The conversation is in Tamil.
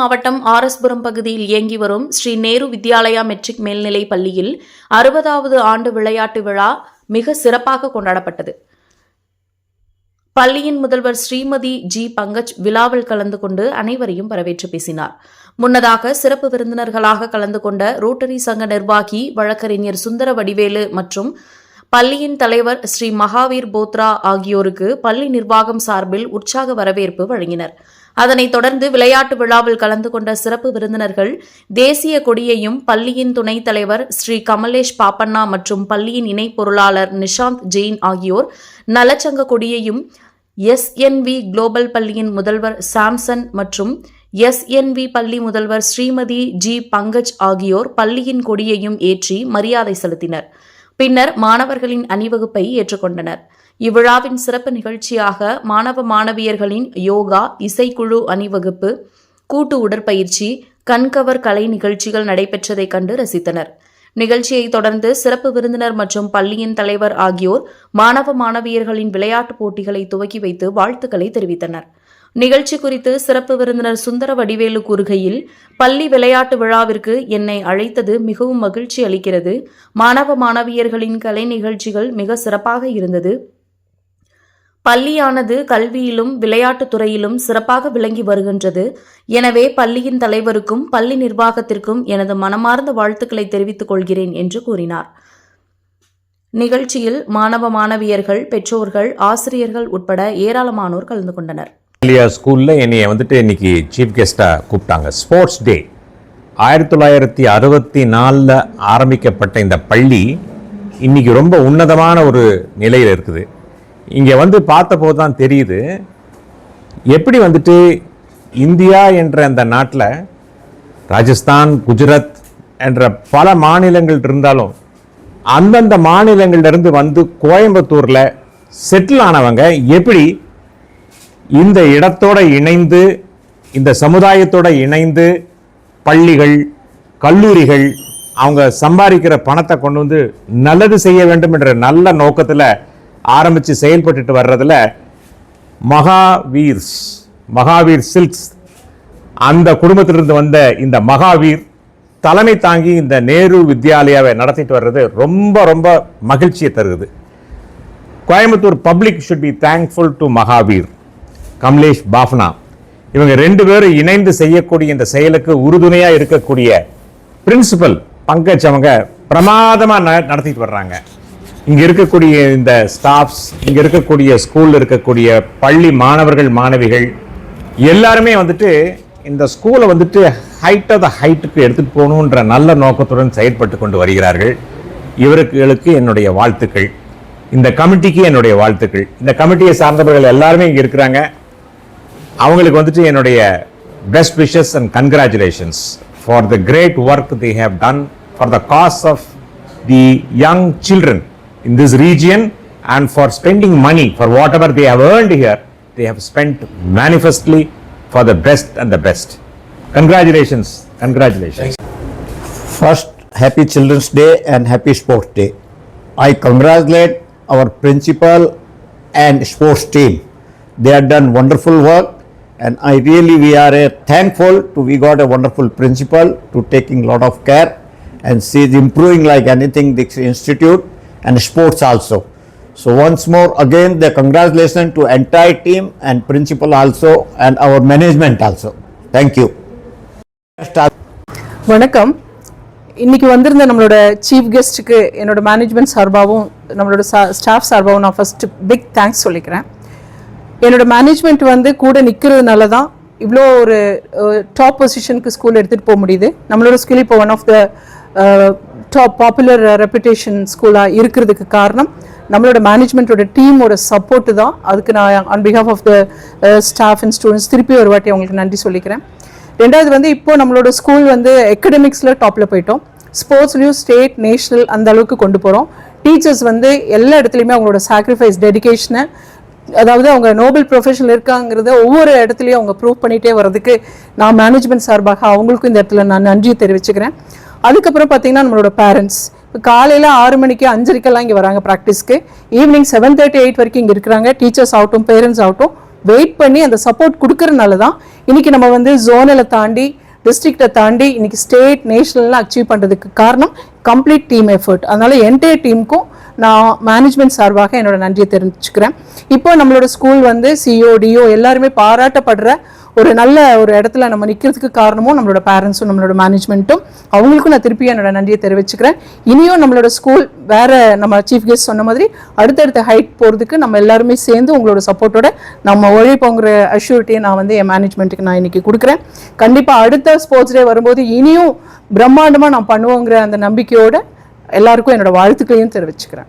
மாவட்டம் ஆர்எஸ்புரம் பகுதியில் இயங்கி வரும் ஸ்ரீ நேரு வித்யாலயா மெட்ரிக் மேல்நிலைப் பள்ளியில் 60வது ஆண்டு விளையாட்டு விழா மிக சிறப்பாக கொண்டாடப்பட்டது. பள்ளியின் முதல்வர் ஸ்ரீமதி ஜி பங்கஜ் விழாவில் கலந்து கொண்டு அனைவரையும் வரவேற்று பேசினார். முன்னதாக சிறப்பு விருந்தினர்களாக கலந்து கொண்ட ரோட்டரி சங்க நிர்வாகி வழக்கறிஞர் சுந்தர வடிவேலு மற்றும் பள்ளியின் தலைவர் ஸ்ரீ மகாவீர் போத்ரா ஆகியோருக்கு பள்ளி நிர்வாகம் சார்பில் உற்சாக வரவேற்பு வழங்கினர். அதனைத் தொடர்ந்து விளையாட்டு விழாவில் கலந்து கொண்ட சிறப்பு விருந்தினர்கள் தேசிய கொடியையும் பள்ளியின் துணைத் தலைவர் ஸ்ரீ கமலேஷ் பாப்பண்ணா மற்றும் பள்ளியின் இணை பொருளாளர் நிஷாந்த் ஜெயின் ஆகியோர் நலச்சங்க கொடியையும், எஸ்என்வி குளோபல் பள்ளியின் முதல்வர் சாம்சன் மற்றும் எஸ்என்வி பள்ளி முதல்வர் ஸ்ரீமதி ஜி பங்கஜ் ஆகியோர் பள்ளியின் கொடியையும் ஏற்றி மரியாதை செலுத்தினர். பின்னர் மாணவர்களின் அணிவகுப்பை ஏற்றுக்கொண்டனர். இவ்விழாவின் சிறப்பு நிகழ்ச்சியாக மாணவ மாணவியர்களின் யோகா, இசைக்குழு அணிவகுப்பு, கூட்டு உடற்பயிற்சி, கண்கவர் கலை நிகழ்ச்சிகள் நடைபெற்றதைக் கண்டு ரசித்தனர். நிகழ்ச்சியை தொடர்ந்து சிறப்பு விருந்தினர் மற்றும் பள்ளியின் தலைவர் ஆகியோர் மாணவ மாணவியர்களின் விளையாட்டுப் போட்டிகளை துவக்கி வைத்து வாழ்த்துக்களை தெரிவித்தனர். நிகழ்ச்சி குறித்து சிறப்பு விருந்தினர் சுந்தர வடிவேலு கூறுகையில், பள்ளி விளையாட்டு விழாவிற்கு என்னை அழைத்தது மிகவும் மகிழ்ச்சி அளிக்கிறது. மாணவ மாணவியர்களின் கலை நிகழ்ச்சிகள் மிக சிறப்பாக இருந்தது. பள்ளியானது கல்வியிலும் விளையாட்டுத் துறையிலும் சிறப்பாக விளங்கி வருகின்றது. எனவே பள்ளியின் தலைவருக்கும் பள்ளி நிர்வாகத்திற்கும் எனது மனமார்ந்த வாழ்த்துக்களை தெரிவித்துக் கொள்கிறேன் என்று கூறினார். நிகழ்ச்சியில் மாணவ மாணவியர்கள், பெற்றோர்கள், ஆசிரியர்கள் உட்பட ஏராளமானோர் கலந்து கொண்டனர். ஸ்கூல்ல என்னைய இன்னைக்கு சீஃப் கெஸ்டா கூப்பிட்டாங்க. ஸ்போர்ட்ஸ் டே 1964 ஆரம்பிக்கப்பட்ட இந்த பள்ளி இன்னைக்கு ரொம்ப உன்னதமான ஒரு நிலையில் இருக்குது. இங்கே பார்த்தபோது தான் தெரியுது எப்படி இந்தியா என்ற அந்த நாட்டில் ராஜஸ்தான், குஜராத் என்ற பல மாநிலங்கள் இருந்தாலும் அந்தந்த மாநிலங்களிலிருந்து கோயம்புத்தூரில் செட்டில் ஆனவங்க எப்படி இந்த இடத்தோட இணைந்து, இந்த சமுதாயத்தோட இணைந்து பள்ளிகள், கல்லூரிகள் அவங்க சம்பாதிக்கிற பணத்தை கொண்டு நல்லது செய்ய வேண்டும் என்ற நல்ல நோக்கத்தில் ஆரம்பித்து செயல்பட்டு வர்றதுல மகாவீர் சில்க்ஸ் அந்த குடும்பத்திலிருந்து வந்த இந்த மகாவீர் தலைமை தாங்கி இந்த நேரு வித்யாலயாவை நடத்திட்டு வர்றது ரொம்ப ரொம்ப மகிழ்ச்சியை தருது. Coimbatore public should be thankful to Mahaveer, Kamlesh Bafna. இவங்க 2 பேரும் இணைந்து செய்யக்கூடிய இந்த செயலுக்கு உறுதுணையாக இருக்கக்கூடிய பிரின்சிபல் பங்கஜ் அவங்க பிரமாதமாக நடத்திட்டு வர்றாங்க. இங்கே இருக்கக்கூடிய இந்த ஸ்டாஃப்ஸ், இங்கே இருக்கக்கூடிய ஸ்கூலில் இருக்கக்கூடிய பள்ளி மாணவர்கள், மாணவிகள் எல்லாருமே இந்த ஸ்கூலை ஹைட்டுக்கு எடுத்துகிட்டு போகணுன்ற நல்ல நோக்கத்துடன் செயல்பட்டு கொண்டு வருகிறார்கள். இவர்களுக்கு என்னுடைய வாழ்த்துக்கள், இந்த கமிட்டிக்கு என்னுடைய வாழ்த்துக்கள். இந்த கமிட்டியை சார்ந்தவர்கள் எல்லாருமே இங்கே இருக்கிறாங்க. அவங்களுக்கு என்னுடைய best wishes and congratulations for the great work they have done for the cause of the young children in this region and for spending money for whatever they have earned here. They have spent manifestly for the best and the best. Congratulations. First, happy Children's Day and happy Sports Day. I congratulate our principal and sports team. They have done wonderful work, and we are thankful to we got a wonderful principal to taking lot of care, and she is improving like anything this institute and sports also. So once more again the congratulations to entire team and principal also and our management also. Thank you. வணக்கம். இன்னைக்கு வந்திருந்த நம்மளோட சீஃப் கெஸ்ட்டுக்கு என்னோட மேனேஜ்மெண்ட் சார்பாகவும் நம்மளோட ஸ்டாஃப் சார்பாகவும் நான் ஃபர்ஸ்ட் பிக் தேங்க்ஸ் சொல்லிக்கிறேன். என்னோட மேனேஜ்மெண்ட் கூட நிற்கிறதுனால தான் இவ்வளோ ஒரு டாப் பொசிஷனுக்கு ஸ்கூல் எடுத்துகிட்டு போக முடியுது. நம்மளோட ஸ்கூல் இப்போ one of the top popular reputation ஸ்கூலாக இருக்கிறதுக்கு காரணம் நம்மளோட மேனேஜ்மெண்ட்டோட டீமோட சப்போர்ட்டு தான். அதுக்கு நான் on behalf of the staff and students திருப்பி ஒரு வாட்டி அவங்களுக்கு நன்றி சொல்லிக்கிறேன். ரெண்டாவது இப்போ நம்மளோட ஸ்கூல் எக்கடமிக்ஸில் டாப்பில் போயிட்டோம். ஸ்போர்ட்ஸ்லேயும் ஸ்டேட், நேஷ்னல் அந்த அளவுக்கு கொண்டு போகிறோம். டீச்சர்ஸ் எல்லா இடத்துலையுமே அவங்களோட சாக்ரிஃபைஸ், டெடிகேஷனை, அதாவது அவங்க நோபல் ப்ரொஃபஷனில் இருக்காங்கிறத ஒவ்வொரு இடத்துலையும் அவங்க ப்ரூவ் பண்ணிகிட்டே வர்றதுக்கு நான் மேனேஜ்மெண்ட் சார்பாக அவங்களுக்கும் இந்த இடத்துல நான் நன்றியை தெரிவிச்சுக்கிறேன். அதுக்கப்புறம் பார்த்தீங்கன்னா நம்மளோட பேரண்ட்ஸ் இப்போ காலையில் 6 மணிக்கு 5:30 இங்கே வராங்க ப்ராக்டிஸ்க்கு. ஈவினிங் 7:30 8 வரைக்கும் இங்கே இருக்கிறாங்க. டீச்சர்ஸ் ஆகட்டும், பேரண்ட்ஸ் ஆகட்டும் வெயிட் பண்ணி அந்த சப்போர்ட் கொடுக்கறதுனால தான் இன்றைக்கி நம்ம வந்து ஜோனில் தாண்டி டிஸ்ட்ரிக்டை தாண்டி இன்றைக்கி ஸ்டேட் நேஷனல்லாம் அச்சீவ் பண்ணுறதுக்கு காரணம் கம்ப்ளீட் டீம் எஃபர்ட். அதனால் என்டையர் டீமுக்கும் நான் மேனேஜ்மெண்ட் சார்பாக என்னோட நன்றியை தெரிவிச்சுக்கிறேன். இப்போ நம்மளோட ஸ்கூல் வந்து சிஓ டிஓ எல்லாருமே பாராட்டப்படுற ஒரு நல்ல ஒரு இடத்துல நம்ம நிற்கிறதுக்கு காரணமும் நம்மளோட பேரண்ட்ஸும் நம்மளோட மேனேஜ்மெண்ட்டும், அவங்களுக்கும் நான் திருப்பி என்னோட நன்றியை தெரிவிச்சுக்கிறேன். இனியும் நம்மளோட ஸ்கூல் வேற நம்ம சீஃப் கெஸ்ட் சொன்ன மாதிரி அடுத்தடுத்த ஹைட் போகிறதுக்கு நம்ம எல்லாருமே சேர்ந்து உங்களோட சப்போர்ட்டோட நம்ம உழைப்போங்கிற அஷ்யூரிட்டியை நான் வந்து என் மேனேஜ்மெண்ட்டுக்கு நான் இன்னைக்கு கொடுக்குறேன். கண்டிப்பாக அடுத்த ஸ்போர்ட்ஸ் டே வரும்போது இனியும் பிரம்மாண்டமாக நான் பண்ணுவோங்கிற அந்த நம்பிக்கையோட எல்லாருக்கும் என்னோட வாழ்த்துக்களையும் தெரிவிச்சுக்கிறேன்.